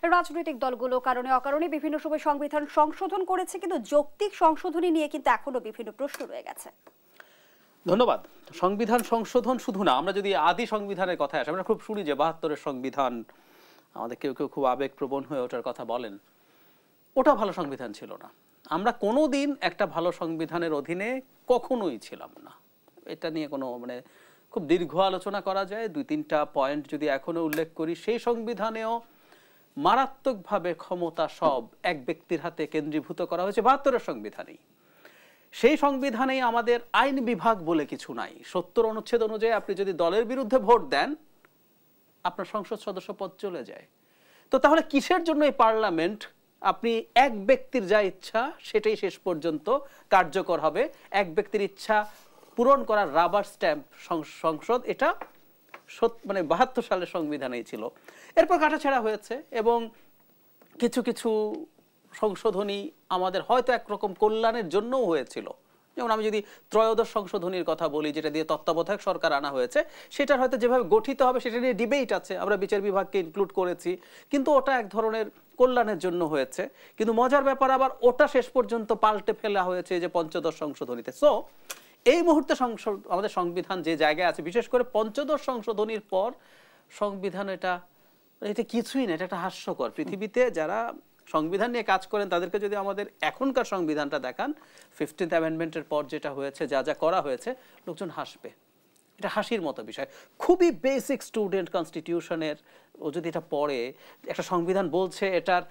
রাজনৈতিক দলগুলো কারণে অকারণে বিভিন্ন সময় সংবিধান সংশোধন করেছে, কিন্তু যৌক্তিক সংশোধনী নিয়ে কিন্তু এখনো বিভিন্ন প্রশ্ন রয়ে গেছে। ধন্যবাদ। সংবিধান সংশোধন শুধু না, আমরা যদি আদি সংবিধানের কথা আসি, আমরা খুব শুনি যে ৭২-এর সংবিধান, আমাদের কেউ কেউ খুব আবেগপ্রবণ হয়ে ওটার কথা বলেন। ওটা ভালো সংবিধান ছিল না। আমরা কোনোদিন একটা ভালো সংবিধানের অধীনে কখনোই ছিলাম না। এটা নিয়ে কোনো খুব দীর্ঘ আলোচনা করা যায়। ২-৩টা পয়েন্ট যদি এখনো উল্লেখ করি, সেই সংবিধানেও মারাত্মকভাবে ক্ষমতা সব এক ব্যক্তির হাতে কেন্দ্রীভূত করা হয়েছে ৭২-এর সংবিধানেই। সেই সংবিধানেই আমাদের আইন বিভাগ বলে কিছু নাই। ৭০ অনুচ্ছেদ অনুযায়ী আপনি যদি দলের বিরুদ্ধে ভোট দেন, আপনার সংসদ সদস্য পদ চলে যায়। তো তাহলে কিসের জন্য এই পার্লামেন্ট? আপনি এক ব্যক্তির যা ইচ্ছা সেটাই শেষ পর্যন্ত কার্যকর হবে। এক ব্যক্তির ইচ্ছা পূরণ করার রাবার স্ট্যাম্প সংসদ। এটা ৭২ সালের সংবিধানেই ছিল। এরপর কাটাছেঁড়া হয়েছে এবং কিছু কিছু সংশোধনী আমাদের হয়তো একরকম কল্যাণের জন্যও হয়েছিল। যেমন আমি যদি ত্রয়োদশ সংশোধনীর কথা বলি, যেটা দিয়ে তত্ত্বাবধায়ক সরকার আনা হয়েছে, সেটার হয়তো যেভাবে গঠিত হবে সেটা নিয়ে ডিবেট আছে, আমরা বিচার বিভাগকে ইনক্লুড করেছি, কিন্তু ওটা এক ধরনের কল্যাণের জন্য হয়েছে। কিন্তু মজার ব্যাপার, আবার ওটা শেষ পর্যন্ত পাল্টে ফেলা হয়েছে যে পঞ্চদশ সংশোধনীতে। সো এই মুহূর্তে আমাদের সংবিধান যে জায়গায় আছে, বিশেষ করে পঞ্চদশ সংশোধনীর পর সংবিধান এটা কিছুই না, এটা একটা হাস্যকর। পৃথিবীতে যারা সংবিধান নিয়ে কাজ করেন তাদেরকে যদি আমাদের এখনকার সংবিধানটা দেখান, 15th অ্যামেন্ডমেন্টের পর যেটা হয়েছে, যা যা করা হয়েছে, লোকজন হাসবে। এটা হাসির মতো বিষয়। খুবই বেসিক স্টুডেন্ট কনস্টিটিউশনের ও যদি এটা পড়ে, একটা সংবিধান বলছে এটার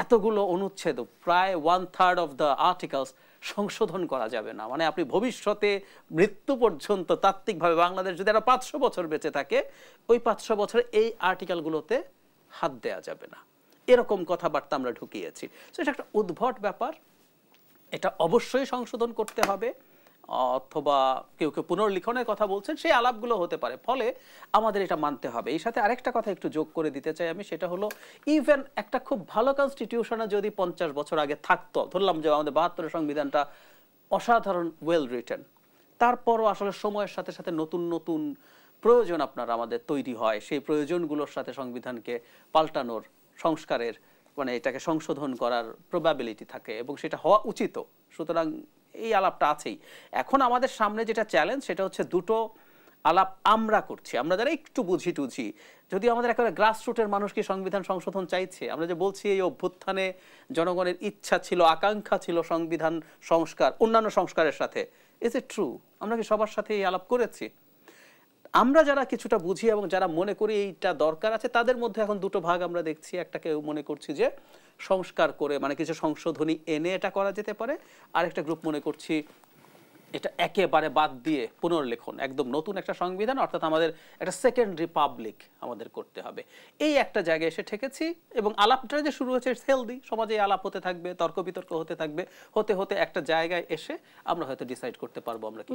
এতগুলো অনুচ্ছেদ, প্রায় 1/3 অফ দ্য আর্টিকেলস সংশোধন করা যাবে না। আপনি ভবিষ্যতে মৃত্যু পর্যন্ত তাত্ত্বিকভাবে বাংলাদেশ যদি আরো 500 বছর বেঁচে থাকে, ওই 500 বছরে এই আর্টিকেলগুলোতে হাত দেয়া যাবে না, এরকম কথাবার্তা আমরা ঢুকিয়েছি। তো এটা একটা উদ্ভট ব্যাপার। এটা অবশ্যই সংশোধন করতে হবে, অথবা কেউ কেউ পুনর্লিখনের কথা বলছেন, সেই আলাপগুলো হতে পারে। ফলে আমাদের এটা মানতে হবে। এই সাথে আরেকটা কথা একটু যোগ করে দিতে চাই আমি, সেটা হলো ইভেন একটা খুব ভালো কনস্টিটিউশনে যদি 50 বছর আগে থাকতো, ধরলাম যে আমাদের ৭২-এর সংবিধানটা অসাধারণ ওয়েল রিটেন, তারপরও আসলে সময়ের সাথে সাথে নতুন নতুন প্রয়োজন আমাদের তৈরি হয়। সেই প্রয়োজনগুলোর সাথে সংবিধানকে পাল্টানোর, সংস্কারের, এটাকে সংশোধন করার প্রবাবিলিটি থাকে এবং সেটা হওয়া উচিত। সুতরাং এই আলাপটা আছেই। এখন আমাদের সামনে যেটা চ্যালেঞ্জ, সেটা হচ্ছে দুটো আলাপ আমরা করছি, আমরা যারা একটু বুঝি টুঝি। যদি আমাদের একেবারে গ্রাসরুটের মানুষ কি সংবিধান সংশোধন চাইছে? আমরা যে বলছি এই অভ্যুত্থানে জনগণের ইচ্ছা ছিল, আকাঙ্ক্ষা ছিল সংবিধান সংস্কার অন্যান্য সংস্কারের সাথে, ইজ ইট ট্রু? আমরা কি সবার সাথে এই আলাপ করেছি? আমরা যারা কিছুটা বুঝি এবং যারা মনে করি এইটা দরকার আছে, তাদের মধ্যে এখন দুটো ভাগ আমরা দেখছি। একটাকে মনে করছি যে সংস্কার করে, কিছু সংশোধনী এনে এটা করা যেতে পারে। আরেকটা গ্রুপ মনে করছি এটা একেবারে বাদ দিয়ে পুনর্লেখন, একদম নতুন একটা সংবিধান, অর্থাৎ আমাদের একটা সেকেন্ড রিপাবলিক আমাদের করতে হবে। এই একটা জায়গায় এসে ঠেকেছি এবং আলাপটা যে শুরু হয়েছে হেলদি, সমাজে আলাপ হতে থাকবে, তর্ক বিতর্ক হতে থাকবে, হতে হতে একটা জায়গায় এসে আমরা হয়তো ডিসাইড করতে পারবো আমরা কি।